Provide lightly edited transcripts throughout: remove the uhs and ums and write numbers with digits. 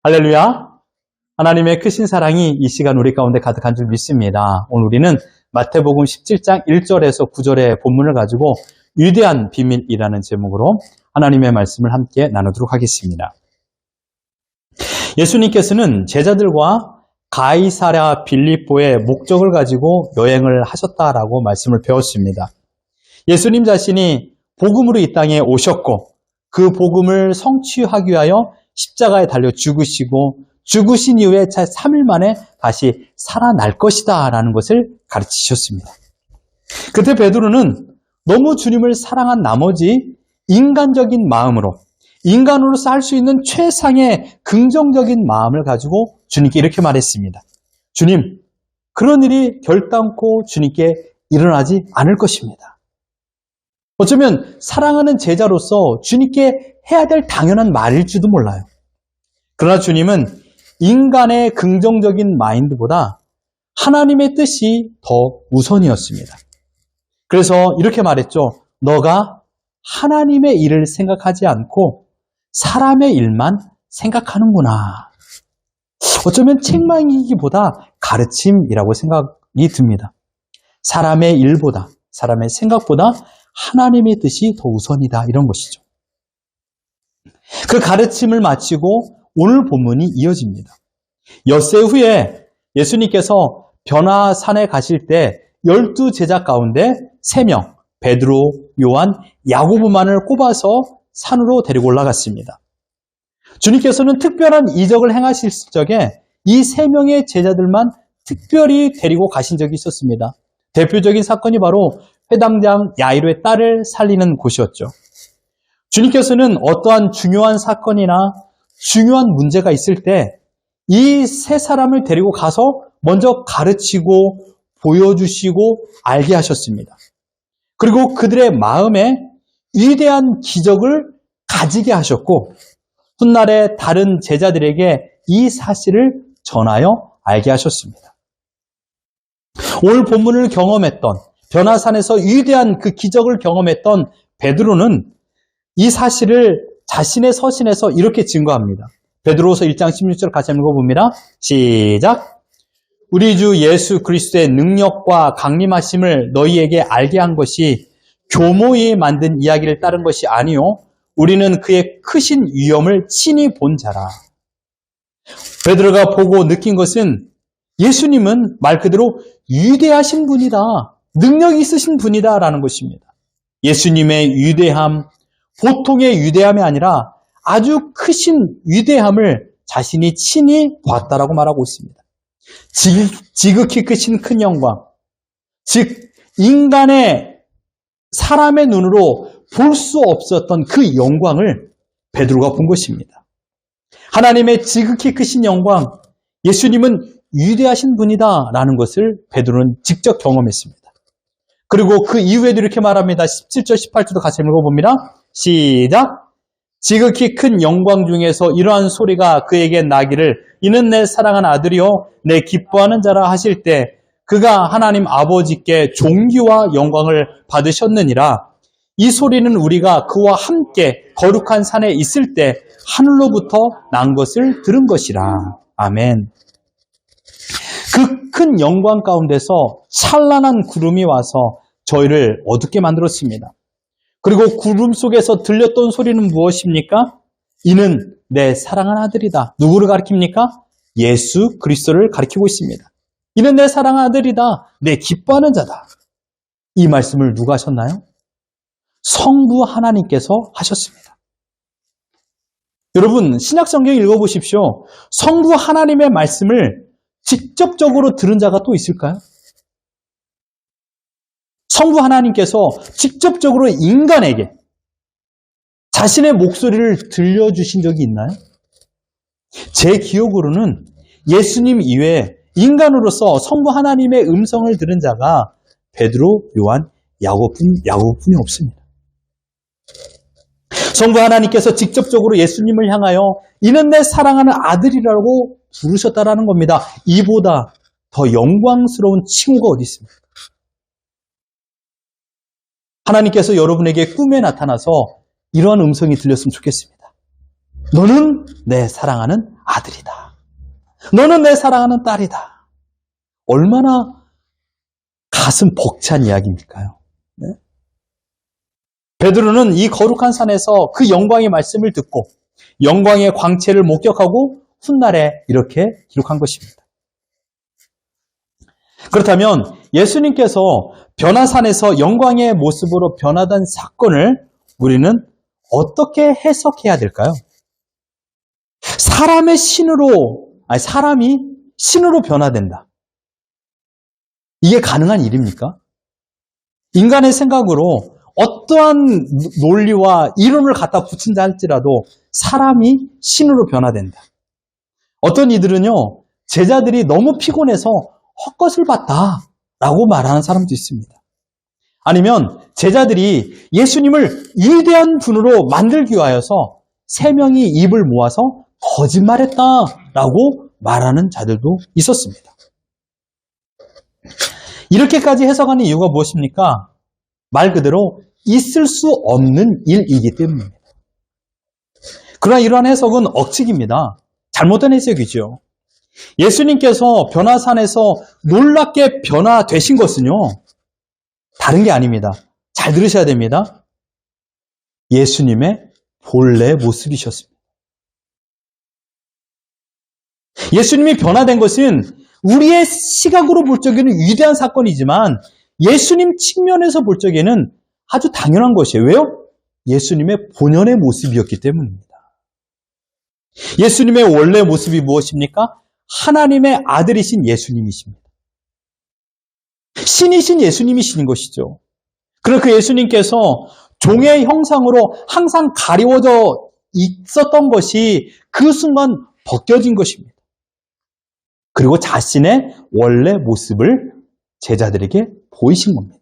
할렐루야. 하나님의 크신 사랑이 이 시간 우리 가운데 가득한 줄 믿습니다. 오늘 우리는 마태복음 17장 1절에서 9절의 본문을 가지고 위대한 비밀이라는 제목으로 하나님의 말씀을 함께 나누도록 하겠습니다. 예수님께서는 제자들과 가이사랴 빌립보의 목적을 가지고 여행을 하셨다라고 말씀을 배웠습니다. 예수님 자신이 복음으로 이 땅에 오셨고 그 복음을 성취하기 위하여 십자가에 달려 죽으시고 죽으신 이후에 3일 만에 다시 살아날 것이다 라는 것을 가르치셨습니다. 그때 베드로는 너무 주님을 사랑한 나머지 인간적인 마음으로 인간으로서 할 수 있는 최상의 긍정적인 마음을 가지고 주님께 이렇게 말했습니다. 주님, 그런 일이 결단코 주님께 일어나지 않을 것입니다. 어쩌면 사랑하는 제자로서 주님께 해야 될 당연한 말일지도 몰라요. 그러나 주님은 인간의 긍정적인 마인드보다 하나님의 뜻이 더 우선이었습니다. 그래서 이렇게 말했죠. 너가 하나님의 일을 생각하지 않고 사람의 일만 생각하는구나. 어쩌면 책망이기보다 가르침이라고 생각이 듭니다. 사람의 일보다, 사람의 생각보다 하나님의 뜻이 더 우선이다. 이런 것이죠. 그 가르침을 마치고 오늘 본문이 이어집니다. 엿새 후에 예수님께서 변화산에 가실 때 12제자 가운데 3명, 베드로, 요한, 야고보만을 꼽아서 산으로 데리고 올라갔습니다. 주님께서는 특별한 이적을 행하실 적에 이 3명의 제자들만 특별히 데리고 가신 적이 있었습니다. 대표적인 사건이 바로 회당장 야이로의 딸을 살리는 곳이었죠. 주님께서는 어떠한 중요한 사건이나 중요한 문제가 있을 때 이 3사람을 데리고 가서 먼저 가르치고 보여주시고 알게 하셨습니다. 그리고 그들의 마음에 위대한 기적을 가지게 하셨고 훗날에 다른 제자들에게 이 사실을 전하여 알게 하셨습니다. 오늘 본문을 경험했던 변화산에서 위대한 그 기적을 경험했던 베드로는 이 사실을 자신의 서신에서 이렇게 증거합니다. 베드로후서 1장 16절 같이 한번 읽어봅니다. 시작! 우리 주 예수 그리스도의 능력과 강림하심을 너희에게 알게 한 것이 교모에 만든 이야기를 따른 것이 아니요 우리는 그의 크신 위엄을 친히 본 자라. 베드로가 보고 느낀 것은 예수님은 말 그대로 위대하신 분이다. 능력이 있으신 분이다 라는 것입니다. 예수님의 위대함, 보통의 위대함이 아니라 아주 크신 위대함을 자신이 친히 봤다라고 말하고 있습니다. 지극히 크신 큰 영광, 즉 인간의 사람의 눈으로 볼 수 없었던 그 영광을 베드로가 본 것입니다. 하나님의 지극히 크신 영광, 예수님은 위대하신 분이다 라는 것을 베드로는 직접 경험했습니다. 그리고 그 이후에도 이렇게 말합니다. 17절 18절도 같이 읽어봅니다. 시작! 지극히 큰 영광 중에서 이러한 소리가 그에게 나기를 이는 내 사랑하는 아들이요 내 기뻐하는 자라 하실 때 그가 하나님 아버지께 존귀와 영광을 받으셨느니라. 이 소리는 우리가 그와 함께 거룩한 산에 있을 때 하늘로부터 난 것을 들은 것이라. 아멘. 그 큰 영광 가운데서 찬란한 구름이 와서 저희를 어둡게 만들었습니다. 그리고 구름 속에서 들렸던 소리는 무엇입니까? 이는 내 사랑하는 아들이다. 누구를 가리킵니까? 예수 그리스도를 가리키고 있습니다. 이는 내 사랑하는 아들이다. 내 기뻐하는 자다. 이 말씀을 누가 하셨나요? 성부 하나님께서 하셨습니다. 여러분, 신약성경 읽어보십시오. 성부 하나님의 말씀을 직접적으로 들은 자가 또 있을까요? 성부 하나님께서 직접적으로 인간에게 자신의 목소리를 들려주신 적이 있나요? 제 기억으로는 예수님 이외에 인간으로서 성부 하나님의 음성을 들은 자가 베드로, 요한, 야고보뿐이 없습니다. 성부 하나님께서 직접적으로 예수님을 향하여 이는 내 사랑하는 아들이라고 부르셨다라는 겁니다. 이보다 더 영광스러운 칭호가 어디 있습니까? 하나님께서 여러분에게 꿈에 나타나서 이러한 음성이 들렸으면 좋겠습니다. 너는 내 사랑하는 아들이다. 너는 내 사랑하는 딸이다. 얼마나 가슴 벅찬 이야기입니까요? 네? 베드로는 이 거룩한 산에서 그 영광의 말씀을 듣고 영광의 광채를 목격하고 훗날에 이렇게 기록한 것입니다. 그렇다면 예수님께서 변화산에서 영광의 모습으로 변화된 사건을 우리는 어떻게 해석해야 될까요? 사람이 신으로 변화된다. 이게 가능한 일입니까? 인간의 생각으로 어떠한 논리와 이론을 갖다 붙인다 할지라도 사람이 신으로 변화된다. 어떤 이들은요, 제자들이 너무 피곤해서 헛것을 봤다라고 말하는 사람도 있습니다. 아니면 제자들이 예수님을 위대한 분으로 만들기 위하여서 세 명이 입을 모아서 거짓말했다라고 말하는 자들도 있었습니다. 이렇게까지 해석하는 이유가 무엇입니까? 말 그대로 있을 수 없는 일이기 때문입니다. 그러나 이러한 해석은 억측입니다. 잘못된 해석이죠. 예수님께서 변화산에서 놀랍게 변화되신 것은요, 다른 게 아닙니다. 잘 들으셔야 됩니다. 예수님의 본래 모습이셨습니다. 예수님이 변화된 것은 우리의 시각으로 볼 적에는 위대한 사건이지만 예수님 측면에서 볼 적에는 아주 당연한 것이에요. 왜요? 예수님의 본연의 모습이었기 때문입니다. 예수님의 원래 모습이 무엇입니까? 하나님의 아들이신 예수님이십니다. 신이신 예수님이신 것이죠. 그러나 그 예수님께서 종의 형상으로 항상 가리워져 있었던 것이 그 순간 벗겨진 것입니다. 그리고 자신의 원래 모습을 제자들에게 보이신 겁니다.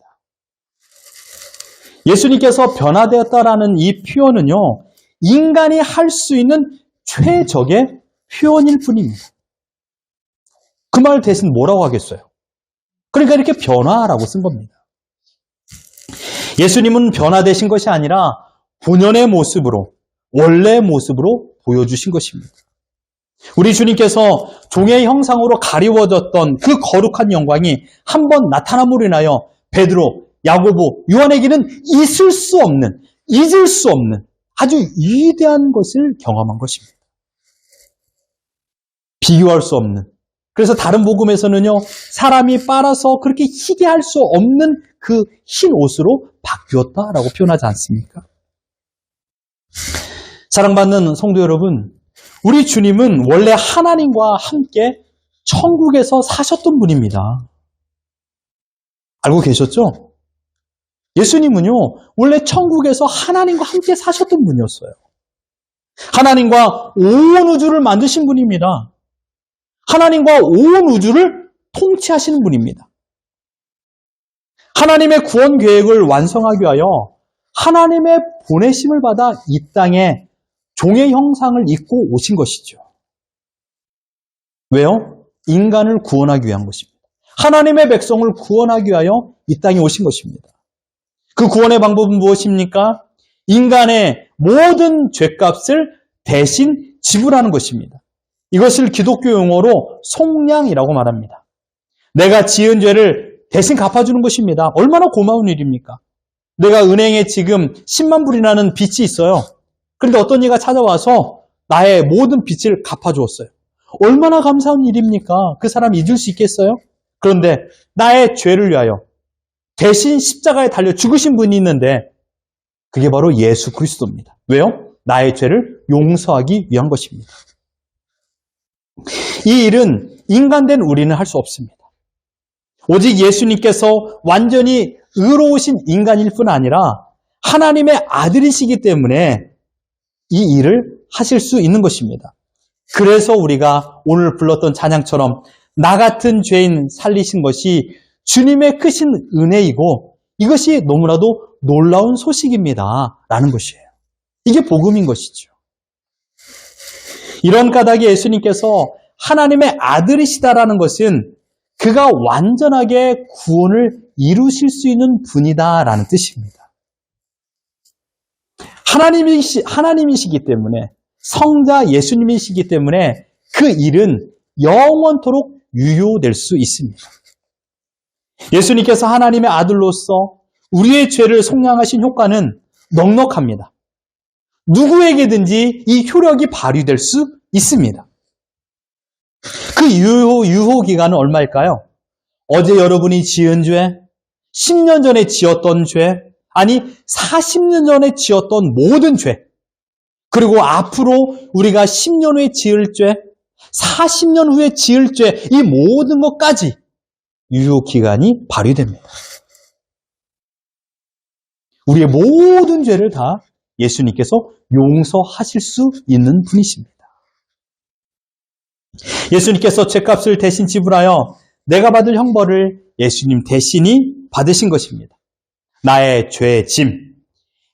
예수님께서 변화되었다라는 이 표현은요, 인간이 할 수 있는 최적의 표현일 뿐입니다. 그 말 대신 뭐라고 하겠어요? 그러니까 이렇게 변화라고 쓴 겁니다. 예수님은 변화되신 것이 아니라 본연의 모습으로, 원래 모습으로 보여주신 것입니다. 우리 주님께서 종의 형상으로 가리워졌던 그 거룩한 영광이 한번 나타남으로 인하여 베드로, 야고보, 요한에게는 있을 수 없는, 잊을 수 없는 아주 위대한 것을 경험한 것입니다. 비교할 수 없는. 그래서 다른 복음에서는요, 사람이 빨아서 그렇게 희게 할 수 없는 그 흰 옷으로 바뀌었다라고 표현하지 않습니까? 사랑받는 성도 여러분, 우리 주님은 원래 하나님과 함께 천국에서 사셨던 분입니다. 알고 계셨죠? 예수님은요, 원래 천국에서 하나님과 함께 사셨던 분이었어요. 하나님과 온 우주를 만드신 분입니다. 하나님과 온 우주를 통치하시는 분입니다. 하나님의 구원 계획을 완성하기 위하여 하나님의 보내심을 받아 이 땅에 종의 형상을 입고 오신 것이죠. 왜요? 인간을 구원하기 위한 것입니다. 하나님의 백성을 구원하기 위하여 이 땅에 오신 것입니다. 그 구원의 방법은 무엇입니까? 인간의 모든 죄값을 대신 지불하는 것입니다. 이것을 기독교 용어로 속량이라고 말합니다. 내가 지은 죄를 대신 갚아주는 것입니다. 얼마나 고마운 일입니까? 내가 은행에 지금 10만 불이라는 빚이 있어요. 그런데 어떤 이가 찾아와서 나의 모든 빚을 갚아주었어요. 얼마나 감사한 일입니까? 그 사람 잊을 수 있겠어요? 그런데 나의 죄를 위하여 대신 십자가에 달려 죽으신 분이 있는데 그게 바로 예수 그리스도입니다. 왜요? 나의 죄를 용서하기 위한 것입니다. 이 일은 인간된 우리는 할 수 없습니다. 오직 예수님께서 완전히 의로우신 인간일 뿐 아니라 하나님의 아들이시기 때문에 이 일을 하실 수 있는 것입니다. 그래서 우리가 오늘 불렀던 찬양처럼 나 같은 죄인 살리신 것이 주님의 크신 은혜이고 이것이 너무나도 놀라운 소식입니다. 라는 것이에요. 이게 복음인 것이죠. 이런 까닭에 예수님께서 하나님의 아들이시다라는 것은 그가 완전하게 구원을 이루실 수 있는 분이다라는 뜻입니다. 하나님이시기 때문에 성자 예수님이시기 때문에 그 일은 영원토록 유효될 수 있습니다. 예수님께서 하나님의 아들로서 우리의 죄를 속량하신 효과는 넉넉합니다. 누구에게든지 이 효력이 발휘될 수 있습니다. 그 유효 기간은 얼마일까요? 어제 여러분이 지은 죄, 10년 전에 지었던 죄, 아니 40년 전에 지었던 모든 죄, 그리고 앞으로 우리가 10년 후에 지을 죄, 40년 후에 지을 죄, 이 모든 것까지 유효 기간이 발휘됩니다. 우리의 모든 죄를 다 예수님께서 용서하실 수 있는 분이십니다. 예수님께서 죄값을 대신 지불하여 내가 받을 형벌을 예수님 대신이 받으신 것입니다. 나의 죄의 짐,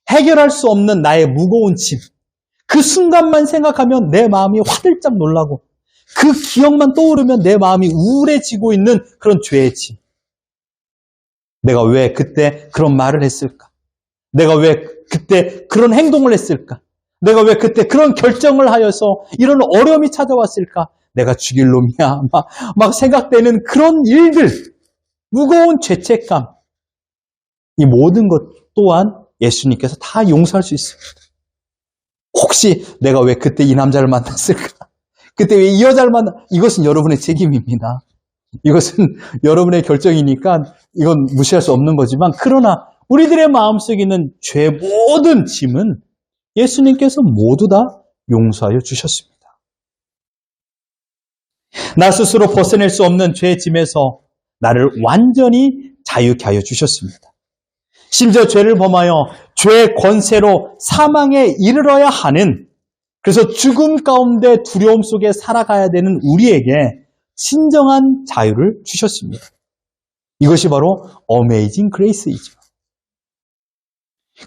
해결할 수 없는 나의 무거운 짐, 그 순간만 생각하면 내 마음이 화들짝 놀라고 그 기억만 떠오르면 내 마음이 우울해지고 있는 그런 죄의 짐. 내가 왜 그때 그런 말을 했을까? 내가 왜 그때 그런 행동을 했을까? 내가 왜 그때 그런 결정을 하여서 이런 어려움이 찾아왔을까? 내가 죽일 놈이야. 막 생각되는 그런 일들, 무거운 죄책감. 이 모든 것 또한 예수님께서 다 용서할 수 있습니다. 혹시 내가 왜 그때 이 남자를 만났을까? 그때 왜 이 여자를 이것은 여러분의 책임입니다. 이것은 여러분의 결정이니까 이건 무시할 수 없는 거지만, 그러나 우리들의 마음속에 있는 죄 모든 짐은 예수님께서 모두 다 용서하여 주셨습니다. 나 스스로 벗어낼 수 없는 죄의 짐에서 나를 완전히 자유케 하여 주셨습니다. 심지어 죄를 범하여 죄의 권세로 사망에 이르러야 하는, 그래서 죽음 가운데 두려움 속에 살아가야 되는 우리에게 진정한 자유를 주셨습니다. 이것이 바로 어메이징 그레이스이죠.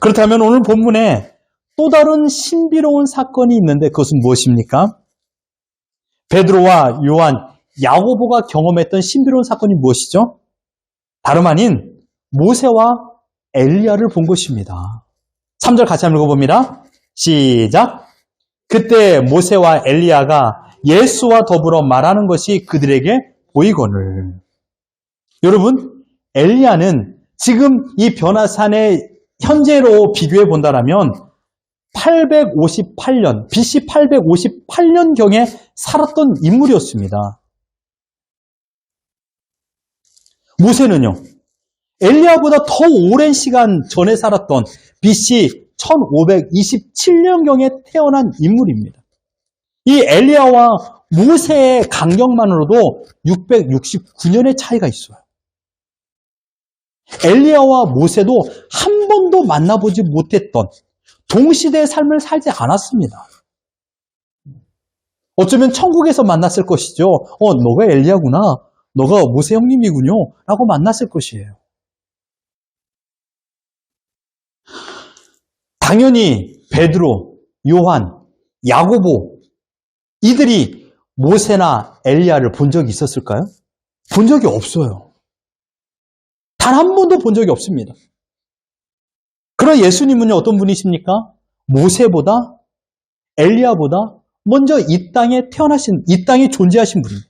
그렇다면 오늘 본문에 또 다른 신비로운 사건이 있는데 그것은 무엇입니까? 베드로와 요한, 야고보가 경험했던 신비로운 사건이 무엇이죠? 다름 아닌 모세와 엘리야를 본 것입니다. 3절 같이 한번 읽어봅니다. 시작! 그때 모세와 엘리야가 예수와 더불어 말하는 것이 그들에게 보이거늘. 여러분, 엘리야는 지금 이 변화산의 현재로 비교해 본다면 858년, BC 858년경에 살았던 인물이었습니다. 모세는요, 엘리야보다 더 오랜 시간 전에 살았던 BC 1527년경에 태어난 인물입니다. 이 엘리야와 모세의 간격만으로도 669년의 차이가 있어요. 엘리야와 모세도 한 번도 만나보지 못했던 동시대의 삶을 살지 않았습니다. 어쩌면 천국에서 만났을 것이죠. 너가 엘리야구나. 너가 모세 형님이군요. 라고 만났을 것이에요. 당연히 베드로, 요한, 야고보 이들이 모세나 엘리야를 본 적이 있었을까요? 본 적이 없어요. 단 한 번도 본 적이 없습니다. 그러나 예수님은요, 어떤 분이십니까? 모세보다 엘리야보다 먼저 이 땅에 태어나신, 이 땅에 존재하신 분입니다.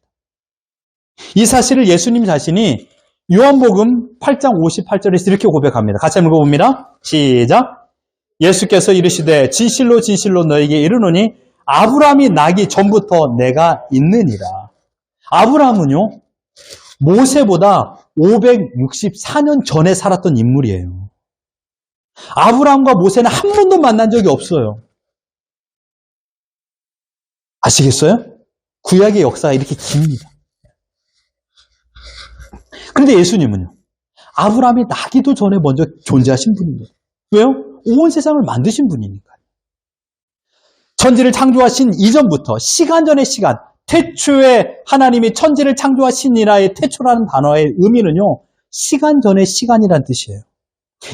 이 사실을 예수님 자신이 요한복음 8장 58절에서 이렇게 고백합니다. 같이 한번 읽어봅니다. 시작! 예수께서 이르시되 진실로 진실로 너에게 이르노니 아브라함이 나기 전부터 내가 있느니라. 아브라함은요, 모세보다 564년 전에 살았던 인물이에요. 아브라함과 모세는 한 번도 만난 적이 없어요. 아시겠어요? 구약의 역사가 이렇게 깁니다. 그런데 예수님은요, 아브라함이 나기도 전에 먼저 존재하신 분입니다. 왜요? 온 세상을 만드신 분이니까요. 천지를 창조하신 이전부터 시간 전의 시간, 태초에 하나님이 천지를 창조하시니라의 태초라는 단어의 의미는요, 시간 전의 시간이라는 뜻이에요.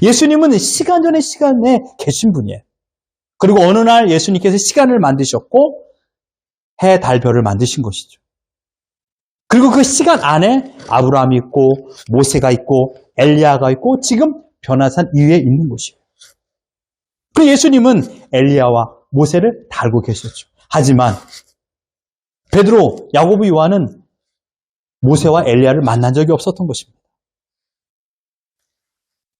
예수님은 시간 전의 시간에 계신 분이에요. 그리고 어느 날 예수님께서 시간을 만드셨고 해, 달, 별을 만드신 것이죠. 그리고 그 시간 안에 아브라함이 있고 모세가 있고 엘리야가 있고 지금 변화산 위에 있는 것이에요. 그 예수님은 엘리야와 모세를 달고 계셨죠. 하지만 베드로, 야고보, 요한은 모세와 엘리야를 만난 적이 없었던 것입니다.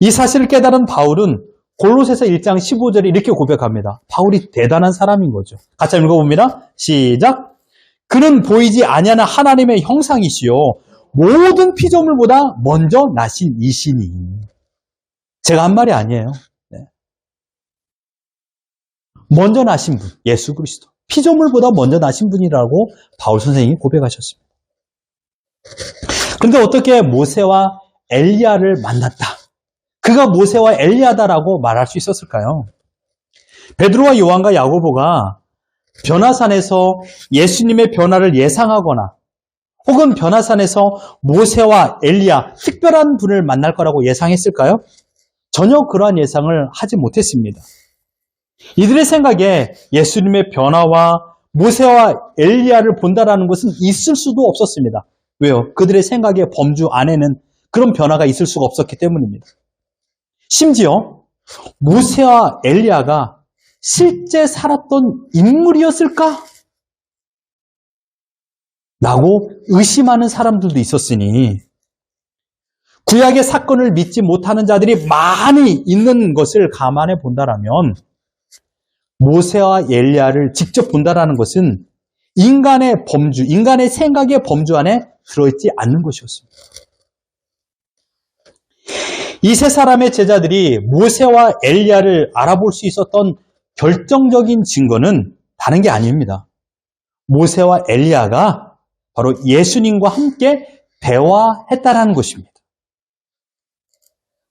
이 사실을 깨달은 바울은 골로새서 1장 15절에 이렇게 고백합니다. 바울이 대단한 사람인 거죠. 같이 읽어봅니다. 시작. 그는 보이지 아니하는 하나님의 형상이시요 모든 피조물보다 먼저 나신 이시니. 제가 한 말이 아니에요. 네. 먼저 나신 분, 예수 그리스도. 피조물보다 먼저 나신 분이라고 바울 선생님이 고백하셨습니다. 그런데 어떻게 모세와 엘리야를 만났다? 그가 모세와 엘리야다라고 말할 수 있었을까요? 베드로와 요한과 야고보가 변화산에서 예수님의 변화를 예상하거나 혹은 변화산에서 모세와 엘리야, 특별한 분을 만날 거라고 예상했을까요? 전혀 그러한 예상을 하지 못했습니다. 이들의 생각에 예수님의 변화와 모세와 엘리야를 본다라는 것은 있을 수도 없었습니다. 왜요? 그들의 생각의 범주 안에는 그런 변화가 있을 수가 없었기 때문입니다. 심지어 모세와 엘리야가 실제 살았던 인물이었을까? 라고 의심하는 사람들도 있었으니 구약의 사건을 믿지 못하는 자들이 많이 있는 것을 감안해 본다라면 모세와 엘리야를 직접 본다라는 것은 인간의 범주, 인간의 생각의 범주 안에 들어있지 않는 것이었습니다. 이 세 사람의 제자들이 모세와 엘리야를 알아볼 수 있었던 결정적인 증거는 다른 게 아닙니다. 모세와 엘리야가 바로 예수님과 함께 대화했다라는 것입니다.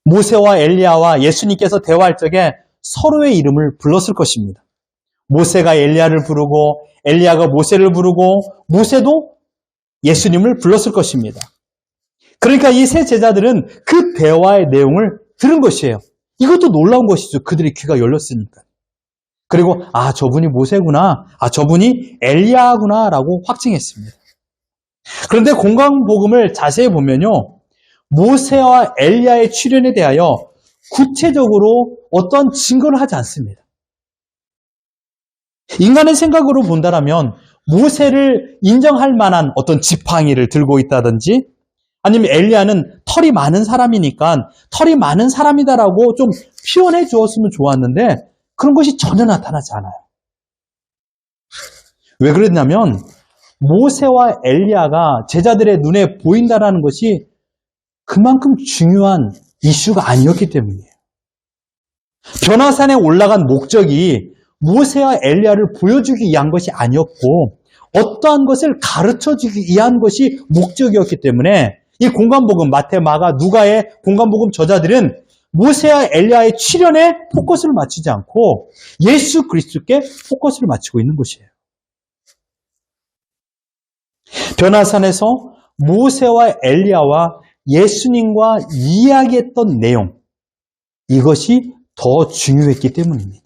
모세와 엘리야와 예수님께서 대화할 적에 서로의 이름을 불렀을 것입니다. 모세가 엘리야를 부르고 엘리야가 모세를 부르고 모세도 예수님을 불렀을 것입니다. 그러니까 이 세 제자들은 그 대화의 내용을 들은 것이에요. 이것도 놀라운 것이죠. 그들의 귀가 열렸으니까. 그리고 저분이 모세구나, 저분이 엘리야구나 라고 확증했습니다. 그런데 공강복음을 자세히 보면요, 모세와 엘리야의 출현에 대하여 구체적으로 어떤 증거를 하지 않습니다. 인간의 생각으로 본다면 모세를 인정할 만한 어떤 지팡이를 들고 있다든지 아니면 엘리야는 털이 많은 사람이니까 털이 많은 사람이다라고 좀 표현해 주었으면 좋았는데 그런 것이 전혀 나타나지 않아요. 왜 그랬냐면 모세와 엘리야가 제자들의 눈에 보인다라는 것이 그만큼 중요한 이슈가 아니었기 때문이에요. 변화산에 올라간 목적이 모세와 엘리야를 보여주기 위한 것이 아니었고 어떠한 것을 가르쳐주기 위한 것이 목적이었기 때문에 이 공관복음, 마태, 마가, 누가의 공관복음 저자들은 모세와 엘리야의 출현에 포커스를 맞추지 않고 예수 그리스도께 포커스를 맞추고 있는 것이에요. 변화산에서 모세와 엘리야와 예수님과 이야기했던 내용, 이것이 더 중요했기 때문입니다.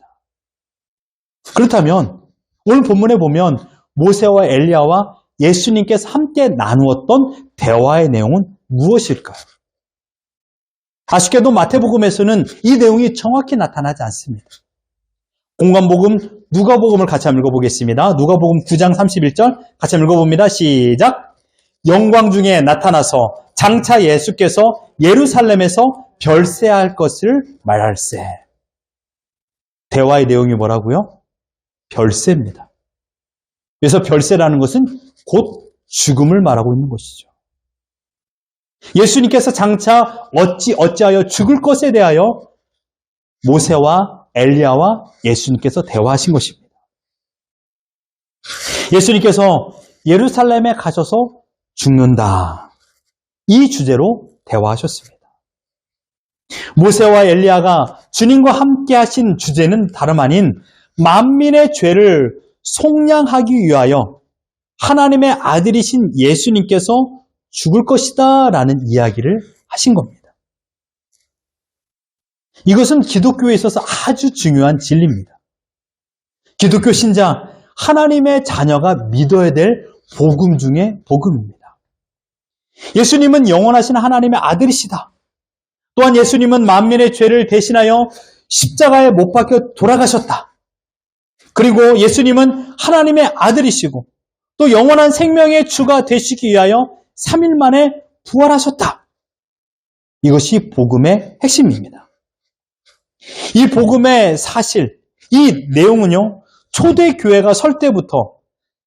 그렇다면 오늘 본문에 보면 모세와 엘리야와 예수님께서 함께 나누었던 대화의 내용은 무엇일까요? 아쉽게도 마태복음에서는 이 내용이 정확히 나타나지 않습니다. 공관복음, 누가복음을 같이 한번 읽어보겠습니다. 누가복음 9장 31절 같이 한번 읽어봅니다. 시작! 영광 중에 나타나서 장차 예수께서 예루살렘에서 별세할 것을 말할세. 대화의 내용이 뭐라고요? 별세입니다. 그래서 별세라는 것은 곧 죽음을 말하고 있는 것이죠. 예수님께서 장차 어찌하여 죽을 것에 대하여 모세와 엘리야와 예수님께서 대화하신 것입니다. 예수님께서 예루살렘에 가셔서 죽는다. 이 주제로 대화하셨습니다. 모세와 엘리야가 주님과 함께 하신 주제는 다름 아닌 만민의 죄를 속량하기 위하여 하나님의 아들이신 예수님께서 죽을 것이다 라는 이야기를 하신 겁니다. 이것은 기독교에 있어서 아주 중요한 진리입니다. 기독교 신자, 하나님의 자녀가 믿어야 될 복음 중에 복음입니다. 예수님은 영원하신 하나님의 아들이시다. 또한 예수님은 만민의 죄를 대신하여 십자가에 못 박혀 돌아가셨다. 그리고 예수님은 하나님의 아들이시고 또 영원한 생명의 주가 되시기 위하여 3일 만에 부활하셨다. 이것이 복음의 핵심입니다. 이 복음의 사실, 이 내용은요, 초대교회가 설 때부터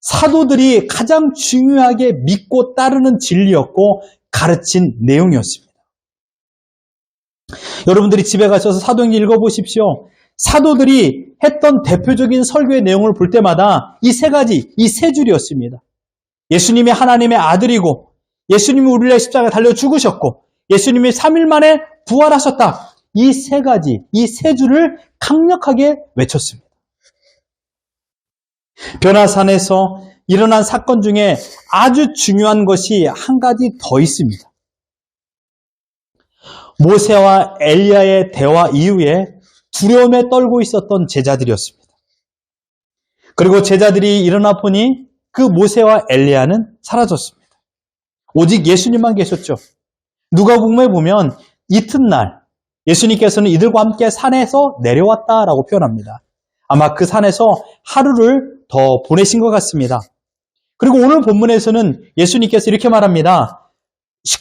사도들이 가장 중요하게 믿고 따르는 진리였고 가르친 내용이었습니다. 여러분들이 집에 가셔서 사도행전 읽어보십시오. 사도들이 했던 대표적인 설교의 내용을 볼 때마다 이 세 가지, 이 세 줄이었습니다. 예수님이 하나님의 아들이고 예수님이 우리를 위해 십자가에 달려 죽으셨고 예수님이 3일 만에 부활하셨다. 이 세 가지, 이 세 줄을 강력하게 외쳤습니다. 변화산에서 일어난 사건 중에 아주 중요한 것이 한 가지 더 있습니다. 모세와 엘리야의 대화 이후에 두려움에 떨고 있었던 제자들이었습니다. 그리고 제자들이 일어나 보니 그 모세와 엘리야는 사라졌습니다. 오직 예수님만 계셨죠. 누가복음에 보면 이튿날 예수님께서는 이들과 함께 산에서 내려왔다라고 표현합니다. 아마 그 산에서 하루를 더 보내신 것 같습니다. 그리고 오늘 본문에서는 예수님께서 이렇게 말합니다.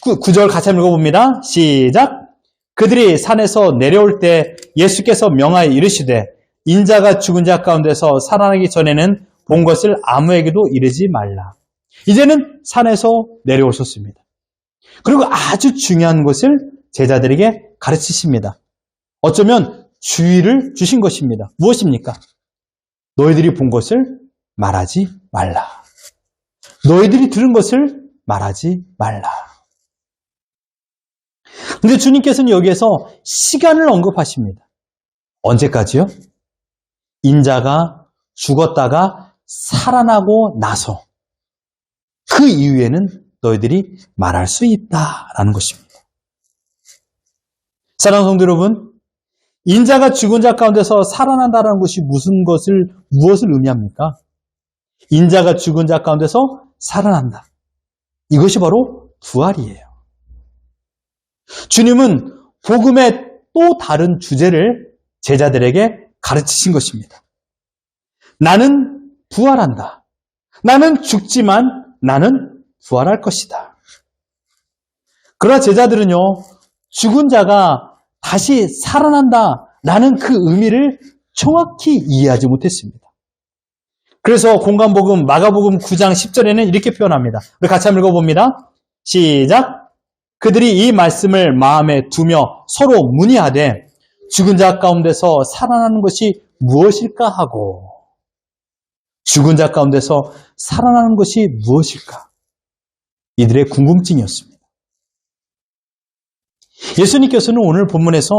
9절 같이 한번 읽어봅니다. 시작! 그들이 산에서 내려올 때 예수께서 명하여 이르시되 인자가 죽은 자 가운데서 살아나기 전에는 본 것을 아무에게도 이르지 말라. 이제는 산에서 내려오셨습니다. 그리고 아주 중요한 것을 제자들에게 가르치십니다. 어쩌면 주의를 주신 것입니다. 무엇입니까? 너희들이 본 것을 말하지 말라. 너희들이 들은 것을 말하지 말라. 근데 주님께서는 여기에서 시간을 언급하십니다. 언제까지요? 인자가 죽었다가 살아나고 나서 그 이후에는 너희들이 말할 수 있다라는 것입니다. 사랑하는 성도 여러분, 인자가 죽은 자 가운데서 살아난다는 것이 무엇을 의미합니까? 인자가 죽은 자 가운데서 살아난다. 이것이 바로 부활이에요. 주님은 복음의 또 다른 주제를 제자들에게 가르치신 것입니다. 나는 부활한다. 나는 죽지만 나는 부활할 것이다. 그러나 제자들은요, 죽은 자가 다시 살아난다라는 그 의미를 정확히 이해하지 못했습니다. 그래서 공관복음 마가복음 9장 10절에는 이렇게 표현합니다. 우리 같이 한번 읽어봅니다. 시작! 그들이 이 말씀을 마음에 두며 서로 문의하되 죽은 자 가운데서 살아나는 것이 무엇일까 하고, 죽은 자 가운데서 살아나는 것이 무엇일까? 이들의 궁금증이었습니다. 예수님께서는 오늘 본문에서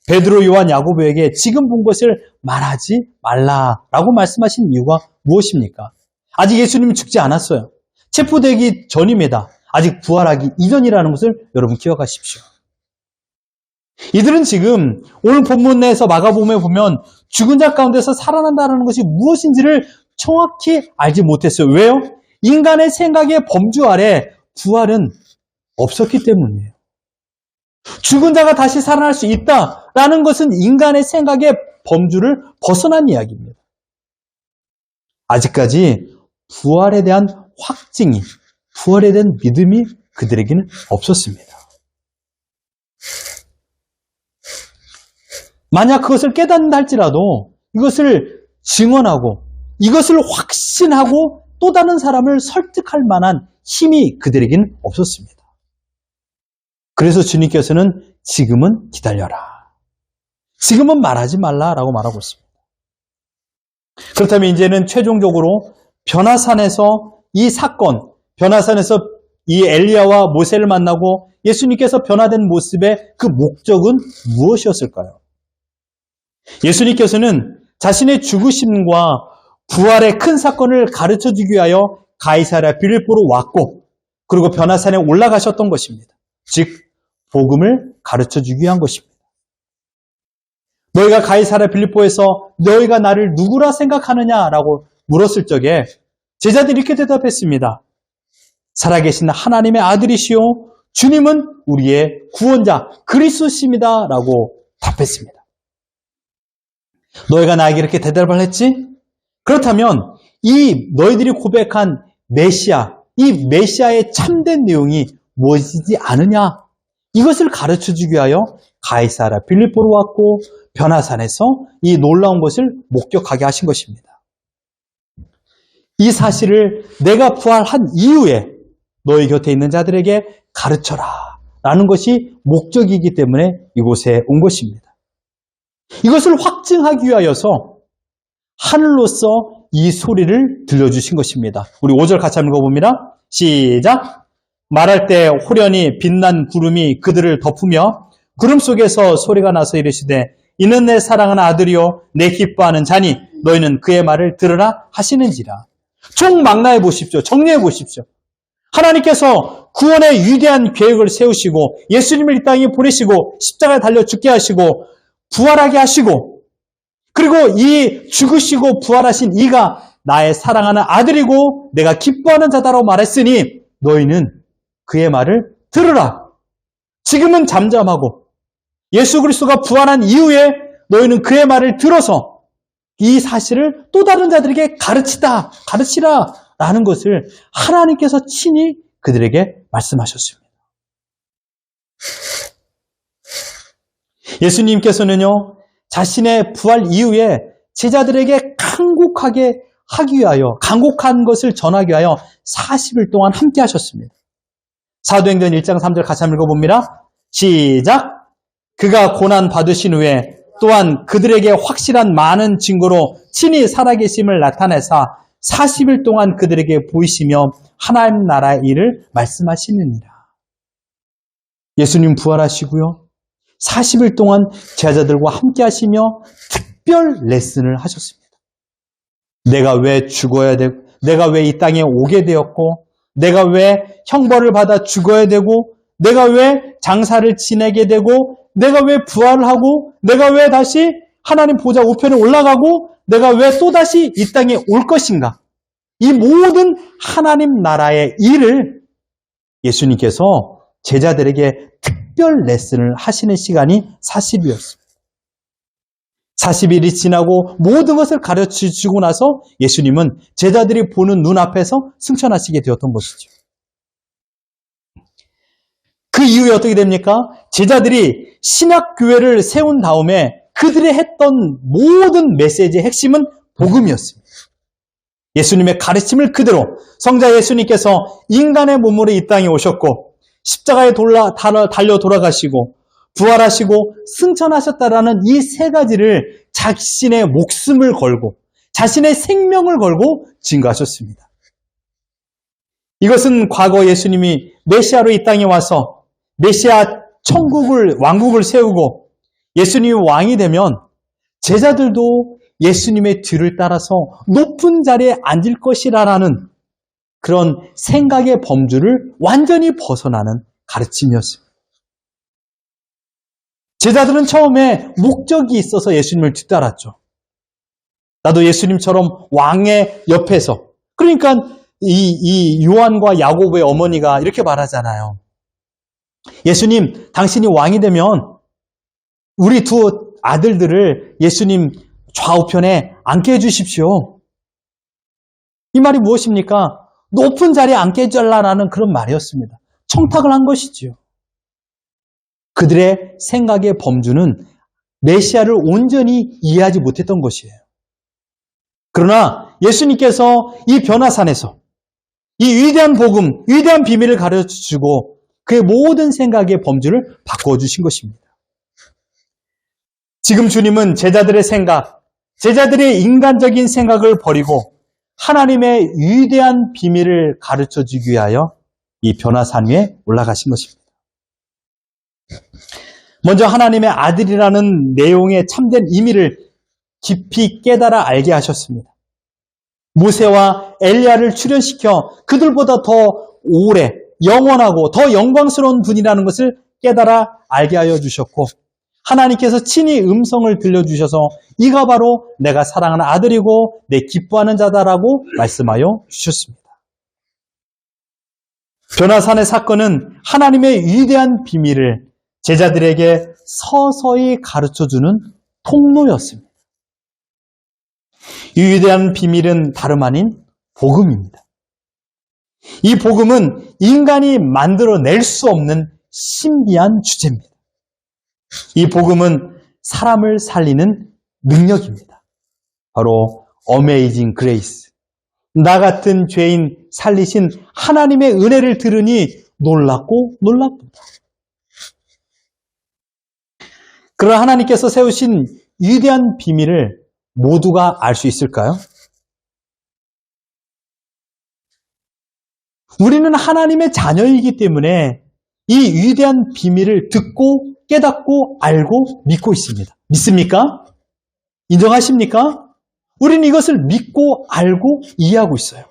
베드로, 요한, 야고보에게 지금 본 것을 말하지 말라라고 말씀하신 이유가 무엇입니까? 아직 예수님은 죽지 않았어요. 체포되기 전입니다. 아직 부활하기 이전이라는 것을 여러분 기억하십시오. 이들은 지금 오늘 본문에서 마가복음에 보면 죽은 자 가운데서 살아난다는 것이 무엇인지를 정확히 알지 못했어요. 왜요? 인간의 생각의 범주 아래 부활은 없었기 때문이에요. 죽은 자가 다시 살아날 수 있다라는 것은 인간의 생각의 범주를 벗어난 이야기입니다. 아직까지 부활에 대한 확증이, 부활에 대한 믿음이 그들에게는 없었습니다. 만약 그것을 깨닫는다 할지라도 이것을 증언하고 이것을 확신하고 또 다른 사람을 설득할 만한 힘이 그들에게는 없었습니다. 그래서 주님께서는 지금은 기다려라. 지금은 말하지 말라라고 말하고 있습니다. 그렇다면 이제는 최종적으로 변화산에서 이 사건, 변화산에서 이 엘리야와 모세를 만나고 예수님께서 변화된 모습의 그 목적은 무엇이었을까요? 예수님께서는 자신의 죽으심과 부활의 큰 사건을 가르쳐주기 위하여 가이사랴 빌립보로 왔고 그리고 변화산에 올라가셨던 것입니다. 즉 복음을 가르쳐주기 위한 것입니다. 너희가 가이사랴 빌립보에서 너희가 나를 누구라 생각하느냐라고 물었을 적에 제자들이 이렇게 대답했습니다. 살아계신 하나님의 아들이시오 주님은 우리의 구원자 그리스도십니다 라고 답했습니다. 너희가 나에게 이렇게 대답을 했지? 그렇다면 이 너희들이 고백한 메시아, 이 메시아의 참된 내용이 무엇이지 않으냐? 이것을 가르쳐주기 위하여 가이사랴 빌립보로 왔고 변화산에서 이 놀라운 것을 목격하게 하신 것입니다. 이 사실을 내가 부활한 이후에 너희 곁에 있는 자들에게 가르쳐라 라는 것이 목적이기 때문에 이곳에 온 것입니다. 이것을 확증하기 위하여서 하늘로서 이 소리를 들려주신 것입니다. 우리 5절 같이 한번 읽어봅니다. 시작! 말할 때 호련히 빛난 구름이 그들을 덮으며 구름 속에서 소리가 나서 이르시되 이는 내 사랑하는 아들이요 내 기뻐하는 자니 너희는 그의 말을 들으라 하시는지라. 총망라해 보십시오. 정리해 보십시오. 하나님께서 구원의 위대한 계획을 세우시고 예수님을 이 땅에 보내시고 십자가에 달려 죽게 하시고 부활하게 하시고 그리고 이 죽으시고 부활하신 이가 나의 사랑하는 아들이고 내가 기뻐하는 자다라고 말했으니 너희는 그의 말을 들으라. 지금은 잠잠하고 예수 그리스도가 부활한 이후에 너희는 그의 말을 들어서 이 사실을 또 다른 자들에게 가르치라 라는 것을 하나님께서 친히 그들에게 말씀하셨습니다. 예수님께서는요, 자신의 부활 이후에 제자들에게 간곡하게 하기 위하여, 간곡한 것을 전하기 위하여 40일 동안 함께 하셨습니다. 사도행전 1장 3절 같이 한번 읽어봅니다. 시작! 그가 고난 받으신 후에 또한 그들에게 확실한 많은 증거로 친히 살아계심을 나타내사 40일 동안 그들에게 보이시며 하나님 나라의 일을 말씀하시느니라. 예수님 부활하시고요. 40일 동안 제자들과 함께 하시며 특별 레슨을 하셨습니다. 내가 왜 죽어야 되고, 내가 왜 이 땅에 오게 되었고, 내가 왜 형벌을 받아 죽어야 되고, 내가 왜 장사를 지내게 되고, 내가 왜 부활을 하고, 내가 왜 다시 하나님 보좌 우편에 올라가고, 내가 왜 또다시 이 땅에 올 것인가? 이 모든 하나님 나라의 일을 예수님께서 제자들에게 특별 레슨을 하시는 시간이 40일이었습니다. 40일이 지나고 모든 것을 가르쳐주고 나서 예수님은 제자들이 보는 눈앞에서 승천하시게 되었던 것이죠. 그 이후에 어떻게 됩니까? 제자들이 신약교회를 세운 다음에 그들이 했던 모든 메시지의 핵심은 복음이었습니다. 예수님의 가르침을 그대로 성자 예수님께서 인간의 몸으로 이 땅에 오셨고 십자가에 달려 돌아가시고 부활하시고 승천하셨다라는 이 세 가지를 자신의 목숨을 걸고 자신의 생명을 걸고 증거하셨습니다. 이것은 과거 예수님이 메시아로 이 땅에 와서 메시아 왕국을 세우고 예수님이 왕이 되면 제자들도 예수님의 뒤를 따라서 높은 자리에 앉을 것이라는 그런 생각의 범주를 완전히 벗어나는 가르침이었습니다. 제자들은 처음에 목적이 있어서 예수님을 뒤따랐죠. 나도 예수님처럼 왕의 옆에서, 그러니까 이 요한과 야고보의 어머니가 이렇게 말하잖아요. 예수님, 당신이 왕이 되면 우리 두 아들들을 예수님 좌우편에 앉게 해주십시오. 이 말이 무엇입니까? 높은 자리에 앉게 해달라는 그런 말이었습니다. 청탁을 한 것이지요. 그들의 생각의 범주는 메시아를 온전히 이해하지 못했던 것이에요. 그러나 예수님께서 이 변화산에서 이 위대한 복음, 위대한 비밀을 가르쳐주고 그의 모든 생각의 범주를 바꿔주신 것입니다. 지금 주님은 제자들의 생각, 제자들의 인간적인 생각을 버리고 하나님의 위대한 비밀을 가르쳐주기 위하여 이 변화산 위에 올라가신 것입니다. 먼저 하나님의 아들이라는 내용의 참된 의미를 깊이 깨달아 알게 하셨습니다. 모세와 엘리야를 출현시켜 그들보다 더 오래, 영원하고 더 영광스러운 분이라는 것을 깨달아 알게 하여 주셨고 하나님께서 친히 음성을 들려주셔서 이가 바로 내가 사랑하는 아들이고 내 기뻐하는 자다라고 말씀하여 주셨습니다. 변화산의 사건은 하나님의 위대한 비밀을 제자들에게 서서히 가르쳐주는 통로였습니다. 이 위대한 비밀은 다름 아닌 복음입니다. 이 복음은 인간이 만들어낼 수 없는 신비한 주제입니다. 이 복음은 사람을 살리는 능력입니다. 바로 어메이징 그레이스. 나 같은 죄인 살리신 하나님의 은혜를 들으니 놀랍고 놀랍다. 그러나 하나님께서 세우신 위대한 비밀을 모두가 알 수 있을까요? 우리는 하나님의 자녀이기 때문에 이 위대한 비밀을 듣고 깨닫고 알고 믿고 있습니다. 믿습니까? 인정하십니까? 우리는 이것을 믿고 알고 이해하고 있어요.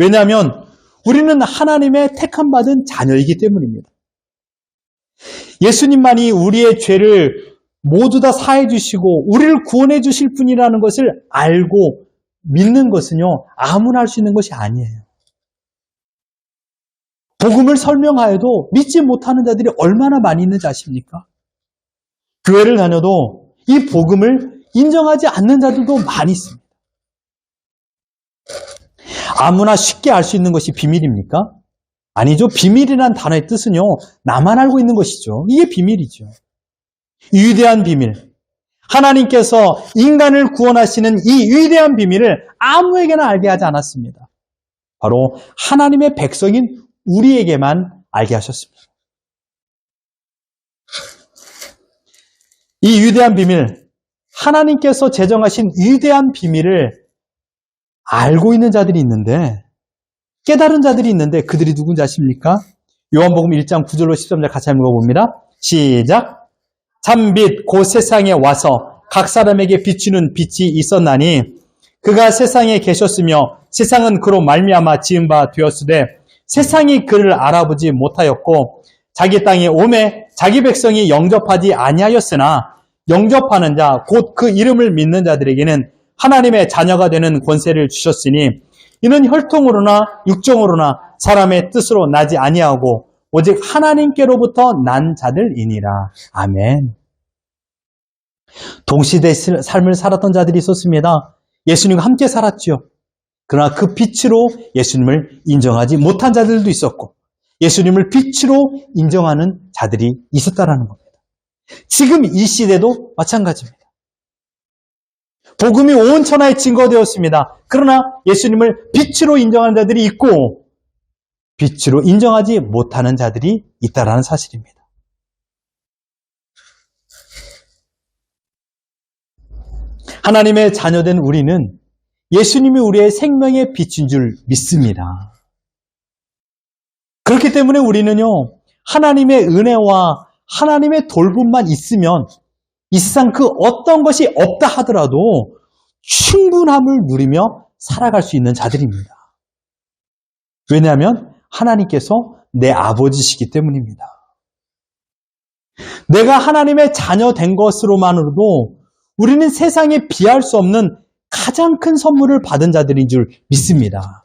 왜냐하면 우리는 하나님의 택함받은 자녀이기 때문입니다. 예수님만이 우리의 죄를 모두 다 사해 주시고 우리를 구원해 주실 분이라는 것을 알고 믿는 것은요, 아무나 할 수 있는 것이 아니에요. 복음을 설명하여도 믿지 못하는 자들이 얼마나 많이 있는지 아십니까? 교회를 다녀도 이 복음을 인정하지 않는 자들도 많이 있습니다. 아무나 쉽게 알 수 있는 것이 비밀입니까? 아니죠. 비밀이란 단어의 뜻은요, 나만 알고 있는 것이죠. 이게 비밀이죠. 위대한 비밀. 하나님께서 인간을 구원하시는 이 위대한 비밀을 아무에게나 알게 하지 않았습니다. 바로 하나님의 백성인 우리에게만 알게 하셨습니다. 이 위대한 비밀, 하나님께서 제정하신 위대한 비밀을 알고 있는 자들이 있는데, 깨달은 자들이 있는데 그들이 누군지 아십니까? 요한복음 1장 9절로 13절 같이 한번 읽어봅니다. 시작! 참빛 곧 세상에 와서 각 사람에게 비추는 빛이 있었나니 그가 세상에 계셨으며 세상은 그로 말미암아 지은 바 되었으되 세상이 그를 알아보지 못하였고 자기 땅에 오매 자기 백성이 영접하지 아니하였으나 영접하는 자 곧 그 이름을 믿는 자들에게는 하나님의 자녀가 되는 권세를 주셨으니 이는 혈통으로나 육정으로나 사람의 뜻으로 나지 아니하고 오직 하나님께로부터 난 자들이니라. 아멘. 동시대 삶을 살았던 자들이 있었습니다. 예수님과 함께 살았죠. 그러나 그 빛으로 예수님을 인정하지 못한 자들도 있었고 예수님을 빛으로 인정하는 자들이 있었다라는 겁니다. 지금 이 시대도 마찬가지입니다. 복음이 온 천하에 증거되었습니다. 그러나 예수님을 빛으로 인정하는 자들이 있고 빛으로 인정하지 못하는 자들이 있다라는 사실입니다. 하나님의 자녀된 우리는 예수님이 우리의 생명의 빛인 줄 믿습니다. 그렇기 때문에 우리는요, 하나님의 은혜와 하나님의 돌봄만 있으면 이 세상 그 어떤 것이 없다 하더라도 충분함을 누리며 살아갈 수 있는 자들입니다. 왜냐하면 하나님께서 내 아버지시기 때문입니다. 내가 하나님의 자녀 된 것으로만으로도 우리는 세상에 비할 수 없는 가장 큰 선물을 받은 자들인 줄 믿습니다.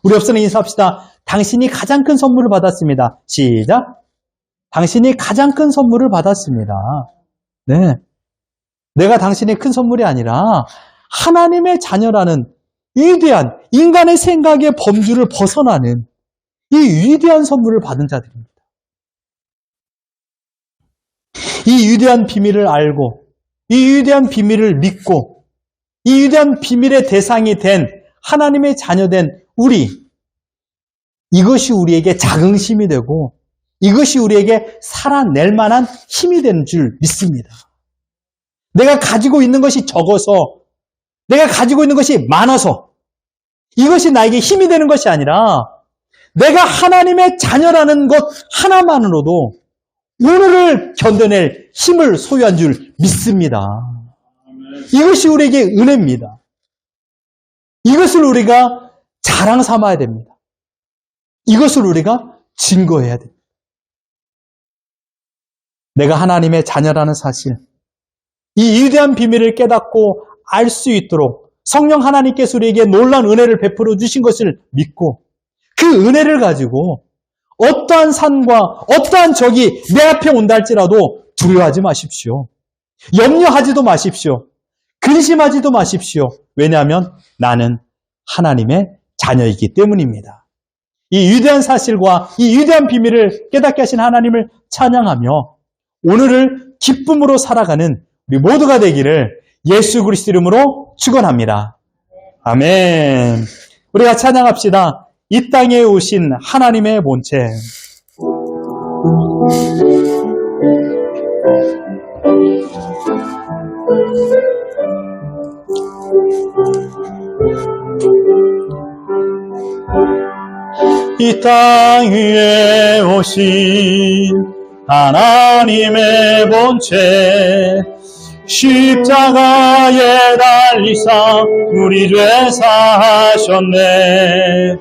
우리 옆사람 인사합시다. 당신이 가장 큰 선물을 받았습니다. 시작. 당신이 가장 큰 선물을 받았습니다. 네. 내가 당신의 큰 선물이 아니라 하나님의 자녀라는 위대한 인간의 생각의 범주를 벗어나는 이 위대한 선물을 받은 자들입니다. 이 위대한 비밀을 알고 이 위대한 비밀을 믿고 이 위대한 비밀의 대상이 된 하나님의 자녀된 우리, 이것이 우리에게 자긍심이 되고 이것이 우리에게 살아낼 만한 힘이 되는 줄 믿습니다. 내가 가지고 있는 것이 적어서, 내가 가지고 있는 것이 많아서 이것이 나에게 힘이 되는 것이 아니라 내가 하나님의 자녀라는 것 하나만으로도 오늘을 견뎌낼 힘을 소유한 줄 믿습니다. 이것이 우리에게 은혜입니다. 이것을 우리가 자랑 삼아야 됩니다. 이것을 우리가 증거해야 됩니다. 내가 하나님의 자녀라는 사실, 이 위대한 비밀을 깨닫고 알 수 있도록 성령 하나님께서 우리에게 놀라운 은혜를 베풀어 주신 것을 믿고 그 은혜를 가지고 어떠한 산과 어떠한 적이 내 앞에 온다 할지라도 두려워하지 마십시오. 염려하지도 마십시오. 근심하지도 마십시오. 왜냐하면 나는 하나님의 자녀이기 때문입니다. 이 위대한 사실과 이 위대한 비밀을 깨닫게 하신 하나님을 찬양하며 오늘을 기쁨으로 살아가는 우리 모두가 되기를 예수 그리스도 이름으로 축원합니다. 아멘. 우리가 찬양합시다. 이 땅에 오신 하나님의 본체. 이 땅 위에 오신 하나님의 본체, 십자가에 달리사 우리 죄 사하셨네.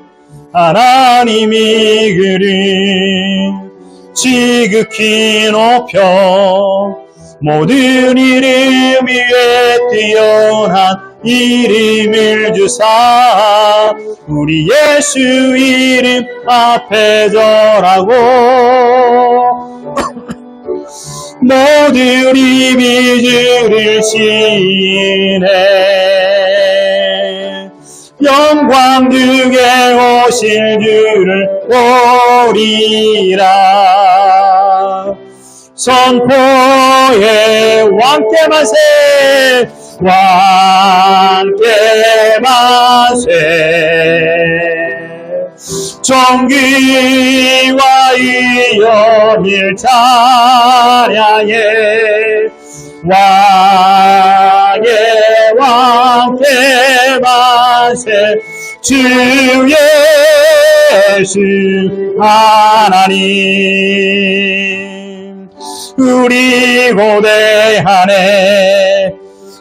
하나님이 그린 지극히 높여 모든 이름 위에 뛰어난 이름을 주사 우리 예수 이름 앞에 절하고 모든 입이 주를 시인해. 영광 중에 오실 주를 보리라. 선포해 왕께 만세, 왕께 만세. 존귀와 위엄을 찬양해. 왕께 만세. 주 예수 하나님, 우리 고대 안에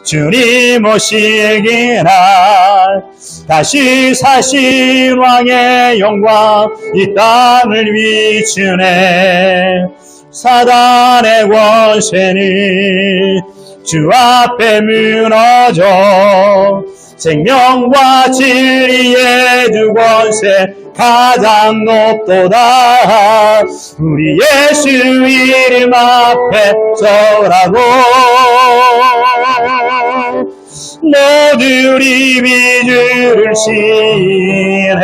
주님 오시기 날 다시 사신 왕의 영광 이 땅을 비추네. 사단의 권세는 주 앞에 무너져 생명과 진리의 두 권세 가장 높도다. 우리 예수 이름 앞에 절하고 모든 입이 주를 시인해.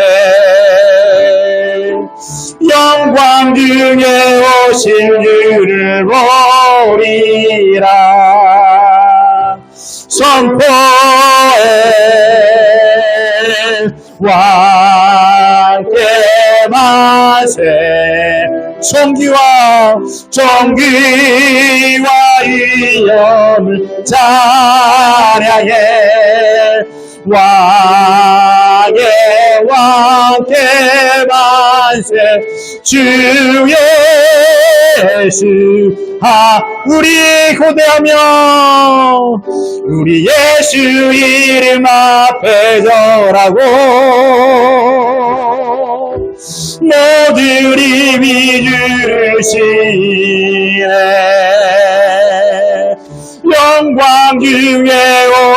영광 중에 오실 주를 보리라. 선포해 왕께 만세. 존귀와 위엄을 찬양해. 왕께 만세. 주 예수 우리 고대하며 우리 예수 이름 앞에 절하고 모든 입이 주를 시인해. 영광 중에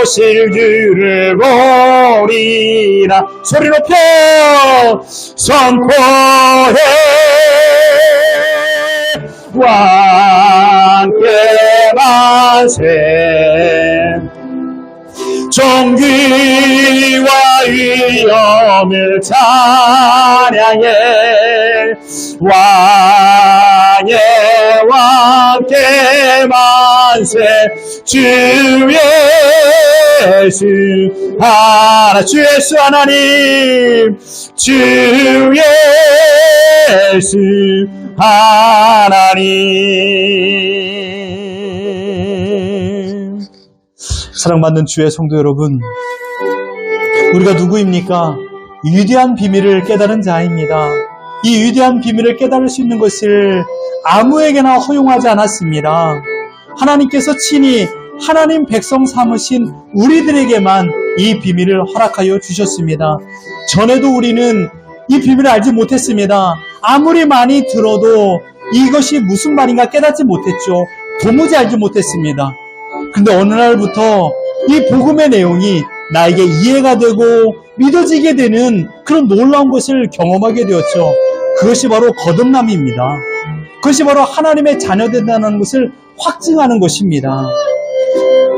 오실 주를 보리라. 소리 높여 선포해 왕께 만세. 존귀와 위엄을 찬양해. 왕께 만세. 주 예수 주 예수 하나님, 주 예수 하나님. 사랑받는 주의 성도 여러분, 우리가 누구입니까? 이 위대한 비밀을 깨달은 자입니다. 이 위대한 비밀을 깨달을 수 있는 것을 아무에게나 허용하지 않았습니다. 하나님께서 친히 하나님 백성 삼으신 우리들에게만 이 비밀을 허락하여 주셨습니다. 전에도 우리는 이 비밀을 알지 못했습니다. 아무리 많이 들어도 이것이 무슨 말인가 깨닫지 못했죠. 도무지 알지 못했습니다. 근데 어느 날부터 이 복음의 내용이 나에게 이해가 되고 믿어지게 되는 그런 놀라운 것을 경험하게 되었죠. 그것이 바로 거듭남입니다. 그것이 바로 하나님의 자녀된다는 것을 확증하는 것입니다.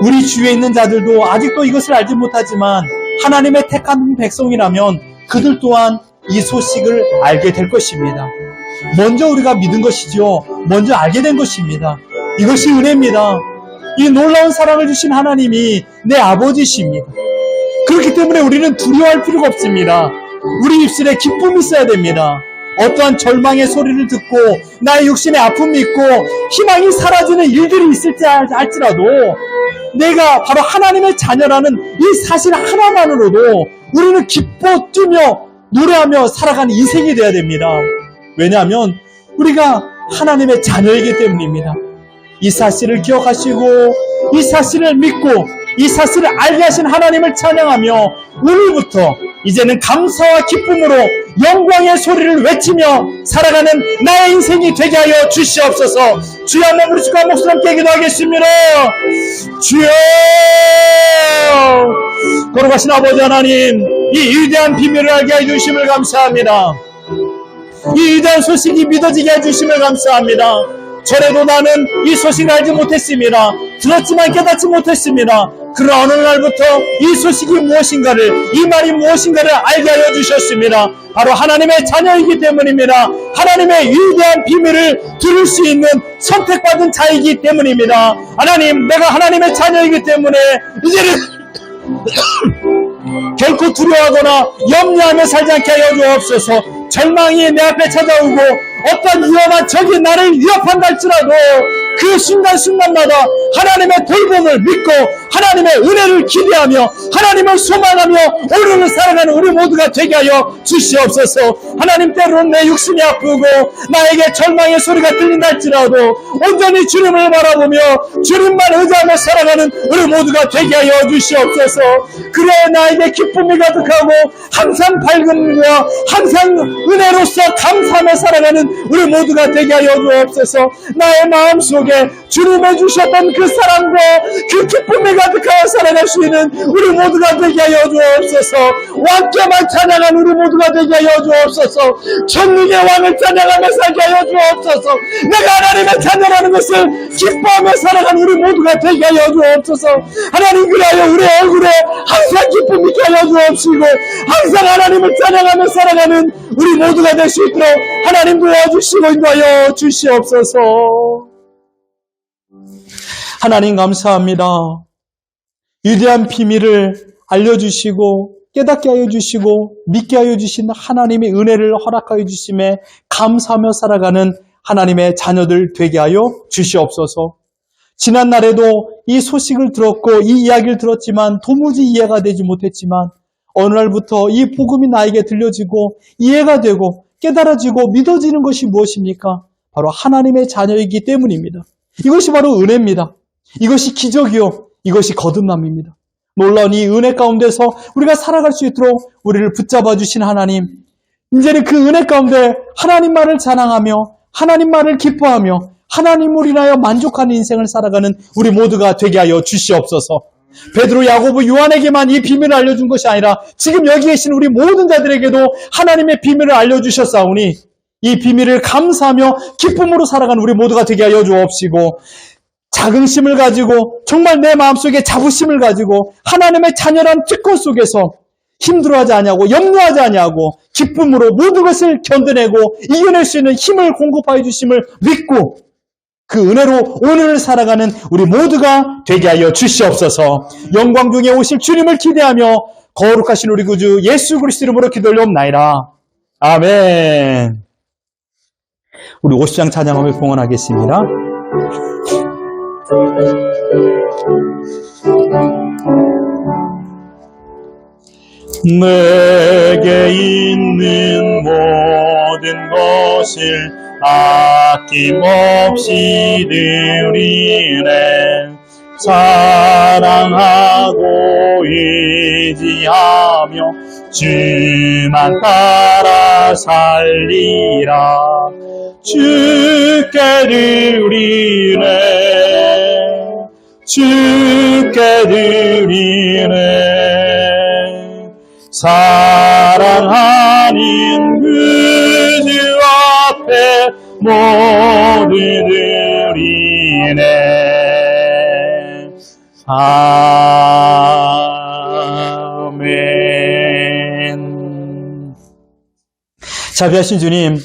우리 주위에 있는 자들도 아직도 이것을 알지 못하지만 하나님의 택한 백성이라면 그들 또한 이 소식을 알게 될 것입니다. 먼저 우리가 믿은 것이죠. 먼저 알게 된 것입니다. 이것이 은혜입니다. 이 놀라운 사랑을 주신 하나님이 내 아버지십니다. 그렇기 때문에 우리는 두려워할 필요가 없습니다. 우리 입술에 기쁨이 있어야 됩니다. 어떠한 절망의 소리를 듣고 나의 육신의 아픔이 있고 희망이 사라지는 일들이 있을지 알지라도 내가 바로 하나님의 자녀라는 이 사실 하나만으로도 우리는 기뻐 뛰며 노래하며 살아가는 인생이 되어야 됩니다. 왜냐하면 우리가 하나님의 자녀이기 때문입니다. 이 사실을 기억하시고 이 사실을 믿고 이 사실을 알게 하신 하나님을 찬양하며 오늘부터 이제는 감사와 기쁨으로 영광의 소리를 외치며 살아가는 나의 인생이 되게 하여 주시옵소서. 주여 한번 부르시고 한 목소리 함께 기도하겠습니다. 주여, 거룩하신 아버지 하나님, 이 위대한 비밀을 알게 해주심을 감사합니다. 이 위대한 소식이 믿어지게 해주심을 감사합니다. 전에도 나는 이 소식을 알지 못했습니다. 들었지만 깨닫지 못했습니다. 그러나 어느 날부터 이 소식이 무엇인가를, 이 말이 무엇인가를 알게 하여 주셨습니다. 바로 하나님의 자녀이기 때문입니다. 하나님의 위대한 비밀을 들을 수 있는 선택받은 자이기 때문입니다. 하나님, 내가 하나님의 자녀이기 때문에 이제는 결코 두려워하거나 염려하며 살지 않게 하여 주옵소서. 절망이 내 앞에 찾아오고 어떤 위험한 적이 나를 위협한다 할지라도 그 순간순간마다 하나님의 돌봄을 믿고 하나님의 은혜를 기대하며 하나님을 소망하며 오늘을 살아가는 우리 모두가 되게 하여 주시옵소서. 하나님, 때로는 내 육신이 아프고 나에게 절망의 소리가 들린다 할지라도 온전히 주님을 바라보며 주님만 의지하며 살아가는 우리 모두가 되게 하여 주시옵소서. 그래 나에게 기쁨이 가득하고 항상 밝음과 항상 은혜로서 감사하며 살아가는 우리 모두가 되게 하여 주옵소서. 나의 마음속에 주님의 주셨던 그 사랑과 그 기쁨이 가득하여 살아갈 수 있는 우리 모두가 되게 하여 주옵소서. 왕께만 찬양한 우리 모두가 되게 하여 주옵소서. 천국의 왕을 찬양하며 살게 하여 주옵소서. 내가 하나님의 자녀라는 것을 기뻐하며 살아가는 우리 모두가 되게 하여 주옵소서. 하나님, 그리하여 우리 얼굴에 항상 기쁨이 있게 하여 주옵시고 항상 하나님을 찬양하며 살아가는 우리 모두가 될 수 있도록 하나님 도와주시고 인도하여 주시옵소서. 하나님 감사합니다. 위대한 비밀을 알려주시고 깨닫게 하여 주시고 믿게 하여 주신 하나님의 은혜를 허락하여 주심에 감사하며 살아가는 하나님의 자녀들 되게 하여 주시옵소서. 지난날에도 이 소식을 들었고 이 이야기를 들었지만 도무지 이해가 되지 못했지만 어느 날부터 이 복음이 나에게 들려지고 이해가 되고 깨달아지고 믿어지는 것이 무엇입니까? 바로 하나님의 자녀이기 때문입니다. 이것이 바로 은혜입니다. 이것이 기적이요, 이것이 거듭남입니다. 놀라운 이 은혜 가운데서 우리가 살아갈 수 있도록 우리를 붙잡아 주신 하나님, 이제는 그 은혜 가운데 하나님 말을 자랑하며 하나님 말을 기뻐하며 하나님을 인하여 만족하는 인생을 살아가는 우리 모두가 되게 하여 주시옵소서. 베드로, 야고보, 요한에게만 이 비밀을 알려준 것이 아니라 지금 여기 계신 우리 모든 자들에게도 하나님의 비밀을 알려주셨사오니 이 비밀을 감사하며 기쁨으로 살아가는 우리 모두가 되게 하여 주옵시고 자긍심을 가지고 정말 내 마음속에 자부심을 가지고 하나님의 자녀란 특권 속에서 힘들어하지 아니하고 염려하지 아니하고 기쁨으로 모든 것을 견뎌내고 이겨낼 수 있는 힘을 공급하여 주심을 믿고 그 은혜로 오늘을 살아가는 우리 모두가 되게 하여 주시옵소서. 영광 중에 오실 주님을 기대하며 거룩하신 우리 구주 예수 그리스도 이름으로 기도 올려옵나이다. 아멘. 우리 50장 찬양하며 봉헌하겠습니다. 내게 있는 모든 것을 아낌없이 드리네. 사랑하고 의지하며 주만 따라 살리라. 주께 드리네, 주께 드리네. 사랑하는 그 주 앞에 모두 드리네. 아멘. 자비하신 주님,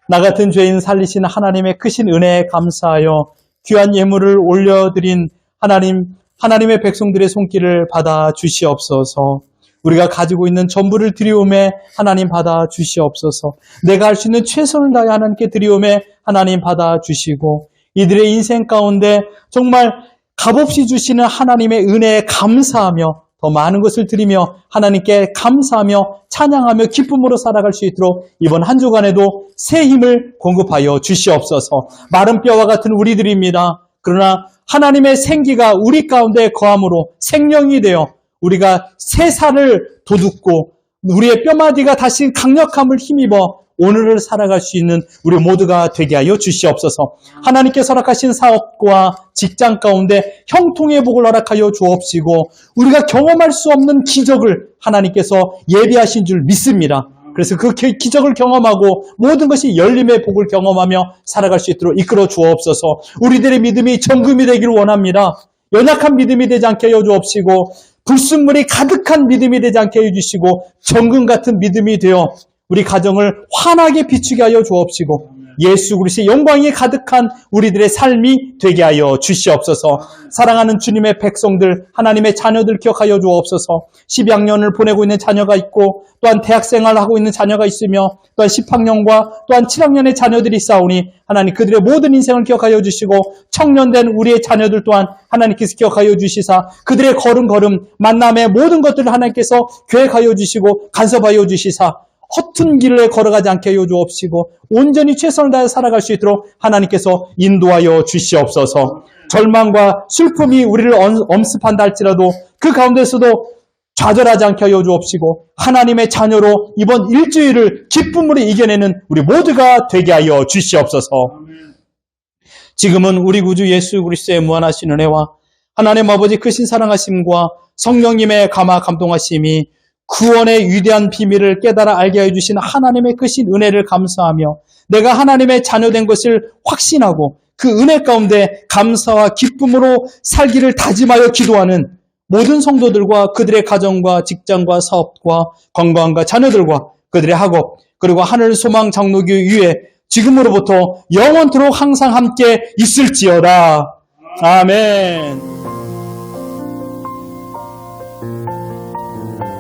나 같은 죄인 살리신 하나님의 크신 은혜에 감사하여 귀한 예물을 올려드린 하나님의 백성들의 손길을 받아 주시옵소서. 우리가 가지고 있는 전부를 드리오매 하나님 받아 주시옵소서. 내가 할 수 있는 최선을 다해 하나님께 드리오매 하나님 받아 주시고, 이들의 인생 가운데 정말 값없이 주시는 하나님의 은혜에 감사하며 더 많은 것을 드리며 하나님께 감사하며 찬양하며 기쁨으로 살아갈 수 있도록 이번 한 주간에도 새 힘을 공급하여 주시옵소서. 마른 뼈와 같은 우리들입니다. 그러나 하나님의 생기가 우리 가운데 거함으로 생명이 되어 우리가 새 살을 돋우고 우리의 뼈마디가 다시 강력함을 힘입어 오늘을 살아갈 수 있는 우리 모두가 되게 하여 주시옵소서. 하나님께서 허락하신 사업과 직장 가운데 형통의 복을 허락하여 주옵시고 우리가 경험할 수 없는 기적을 하나님께서 예비하신 줄 믿습니다. 그래서 그 기적을 경험하고 모든 것이 열림의 복을 경험하며 살아갈 수 있도록 이끌어 주옵소서. 우리들의 믿음이 정금이 되기를 원합니다. 연약한 믿음이 되지 않게 하여 주옵시고 불순물이 가득한 믿음이 되지 않게 해주시고 정금 같은 믿음이 되어 우리 가정을 환하게 비추게 하여 주옵시고 예수 그리스도의 영광이 가득한 우리들의 삶이 되게 하여 주시옵소서. 사랑하는 주님의 백성들, 하나님의 자녀들 기억하여 주옵소서. 12학년을 보내고 있는 자녀가 있고 또한 대학생활을 하고 있는 자녀가 있으며 또한 10학년과 또한 7학년의 자녀들이 있사오니 하나님 그들의 모든 인생을 기억하여 주시고 청년된 우리의 자녀들 또한 하나님께서 기억하여 주시사 그들의 걸음걸음 만남의 모든 것들을 하나님께서 계획하여 주시고 간섭하여 주시사 허튼 길을 걸어가지 않게 하여 주옵시고 온전히 최선을 다해 살아갈 수 있도록 하나님께서 인도하여 주시옵소서. 절망과 슬픔이 우리를 엄습한다 할지라도 그 가운데서도 좌절하지 않게 하여 주옵시고 하나님의 자녀로 이번 일주일을 기쁨으로 이겨내는 우리 모두가 되게 하여 주시옵소서. 지금은 우리 구주 예수 그리스도의 무한하신 은혜와 하나님 아버지 크신 사랑하심과 성령님의 감화 감동하심이 구원의 위대한 비밀을 깨달아 알게 해주신 하나님의 크신 은혜를 감사하며 내가 하나님의 자녀된 것을 확신하고 그 은혜 가운데 감사와 기쁨으로 살기를 다짐하여 기도하는 모든 성도들과 그들의 가정과 직장과 사업과 건강과 자녀들과 그들의 학업 그리고 하늘 소망 장로교 위에 지금으로부터 영원토록 항상 함께 있을지어다. 아멘.